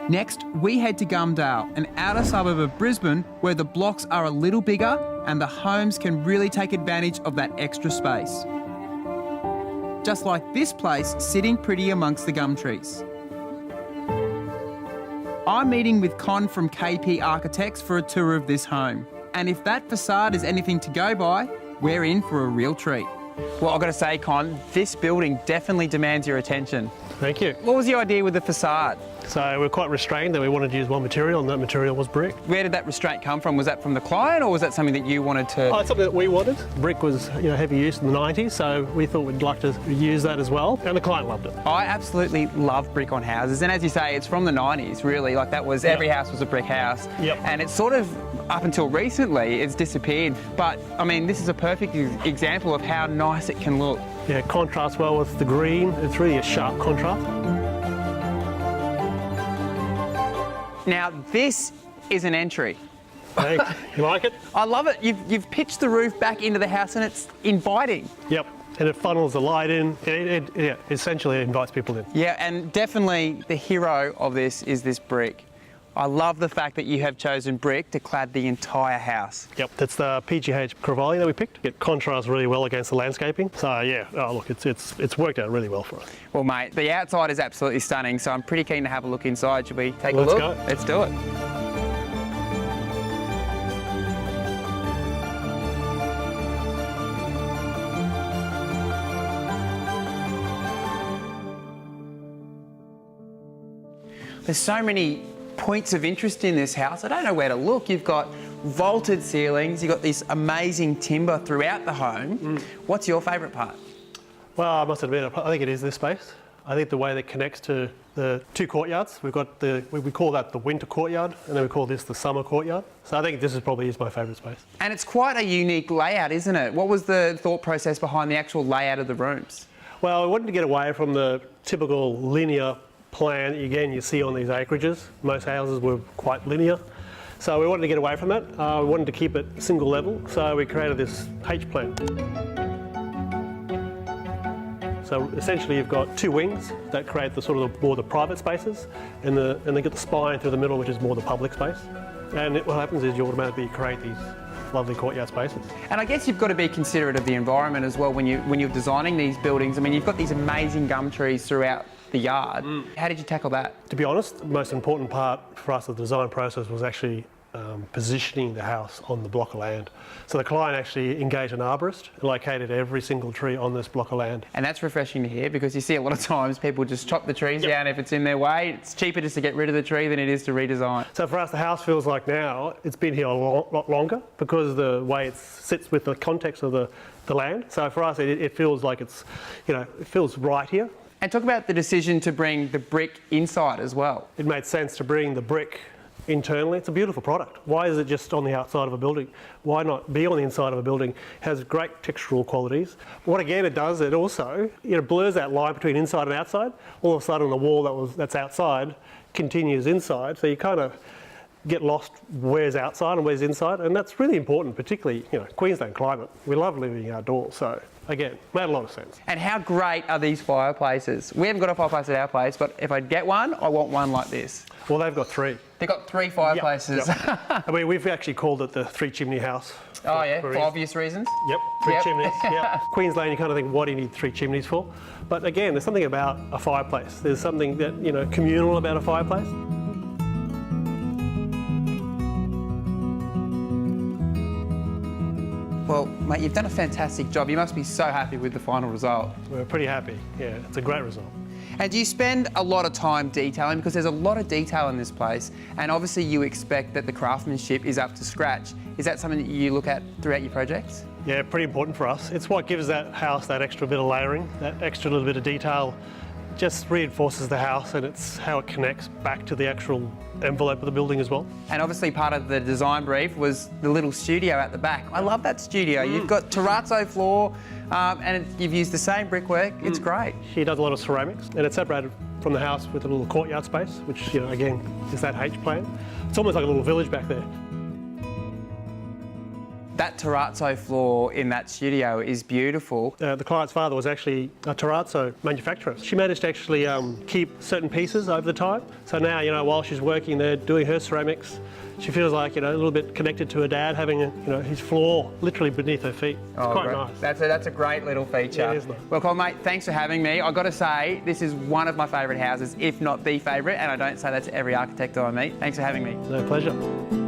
Next, we head to Gumdale, an outer suburb of Brisbane where the blocks are a little bigger and the homes can really take advantage of that extra space. Just like this place sitting pretty amongst the gum trees. I'm meeting with Con from KP Architects for a tour of this home. And if that facade is anything to go by, we're in for a real treat. Well, I've got to say, Con, this building definitely demands your attention. Thank you. What was the idea with the facade? So we're quite restrained that we wanted to use one material, and that material was brick. Where did that restraint come from? Was that from the client, or was that something that you wanted to... Oh, it's something that we wanted. Brick was, heavy use in the 90s, so we thought we'd like to use that as well, and the client loved it. I absolutely love brick on houses, and as you say, it's from the 90s, really. Like, that was, every house was a brick house. Yep. And it's sort of, up until recently, it's disappeared. But, I mean, this is a perfect example of how nice it can look. Yeah, it contrasts well with the green. It's really a sharp contrast. Now, this is an entry. Thanks. You like it? I love it. You've pitched the roof back into the house and it's inviting. Yep. And it funnels the light in. It essentially invites people in. Yeah, and definitely the hero of this is this brick. I love the fact that you have chosen brick to clad the entire house. Yep, that's the PGH Crevalle that we picked. It contrasts really well against the landscaping. So yeah, look, it's worked out really well for us. Well, mate, the outside is absolutely stunning, so I'm pretty keen to have a look inside. Should we take a look? Let's go. Let's do it. There's so many points of interest in this house. I don't know where to look. You've got vaulted ceilings, you've got this amazing timber throughout the home. What's your favourite part? Well, I must admit, I think it is this space. I think the way that connects to the two courtyards. We've got we call that the winter courtyard, and then we call this the summer courtyard. So I think this probably is my favourite space. And it's quite a unique layout, isn't it? What was the thought process behind the actual layout of the rooms? Well, I wanted to get away from the typical linear plan again you see on these acreages. Most houses were quite linear, so we wanted to get away from that. We wanted to keep it single level, so we created this H plan. So essentially you've got two wings that create the sort of more the private spaces, and they get the spine through the middle, which is more the public space. And what happens is you automatically create these lovely courtyard spaces. And I guess you've got to be considerate of the environment as well when you're designing these buildings. I mean, you've got these amazing gum trees throughout the yard. How did you tackle that? To be honest, the most important part for us of the design process was actually positioning the house on the block of land. So the client actually engaged an arborist and located every single tree on this block of land. And that's refreshing to hear, because you see a lot of times people just chop the trees down if it's in their way. It's cheaper just to get rid of the tree than it is to redesign. So for us, the house feels like now it's been here a lot longer because of the way it sits with the context of the land. So for us, it feels like it's, it feels right here. And talk about the decision to bring the brick inside as well. It made sense to bring the brick internally. It's a beautiful product. Why is it just on the outside of a building? Why not be on the inside of a building? It has great textural qualities. What again it does, it also blurs that line between inside and outside. All of a sudden the wall that's outside continues inside, so you kind of get lost where's outside and where's inside, and that's really important, particularly Queensland climate. We love living outdoors, so again, made a lot of sense. And how great are these fireplaces? We haven't got a fireplace at our place, but if I get one, I want one like this. Well, they've got three. They've got three fireplaces. Yep. I mean, we've actually called it the three-chimney house. Oh yeah, for obvious reasons? Yep, three chimneys. Yep. Queensland, you kind of think, what do you need three chimneys for? But again, there's something about a fireplace. There's something that, communal about a fireplace. Well, mate, you've done a fantastic job. You must be so happy with the final result. We're pretty happy. Yeah, it's a great result. And do you spend a lot of time detailing? Because there's a lot of detail in this place, and obviously you expect that the craftsmanship is up to scratch. Is that something that you look at throughout your projects? Yeah, pretty important for us. It's what gives that house that extra bit of layering, that extra little bit of detail. Just reinforces the house, and it's how it connects back to the actual envelope of the building as well. And obviously part of the design brief was the little studio at the back. I love that studio. You've got terrazzo floor, and you've used the same brickwork. It's great. He does a lot of ceramics, and it's separated from the house with a little courtyard space, which, again, is that H plan. It's almost like a little village back there. That terrazzo floor in that studio is beautiful. The client's father was actually a terrazzo manufacturer. She managed to actually keep certain pieces over the time. So now, you know, while she's working there doing her ceramics, she feels like, you know, a little bit connected to her dad, having, you know, his floor literally beneath her feet. It's quite great. nice. That's a great little feature. Yeah, it is nice. Well, Colin, mate, thanks for having me. I've got to say, this is one of my favourite houses, if not the favourite, and I don't say that to every architect that I meet. Thanks for having me. No, pleasure.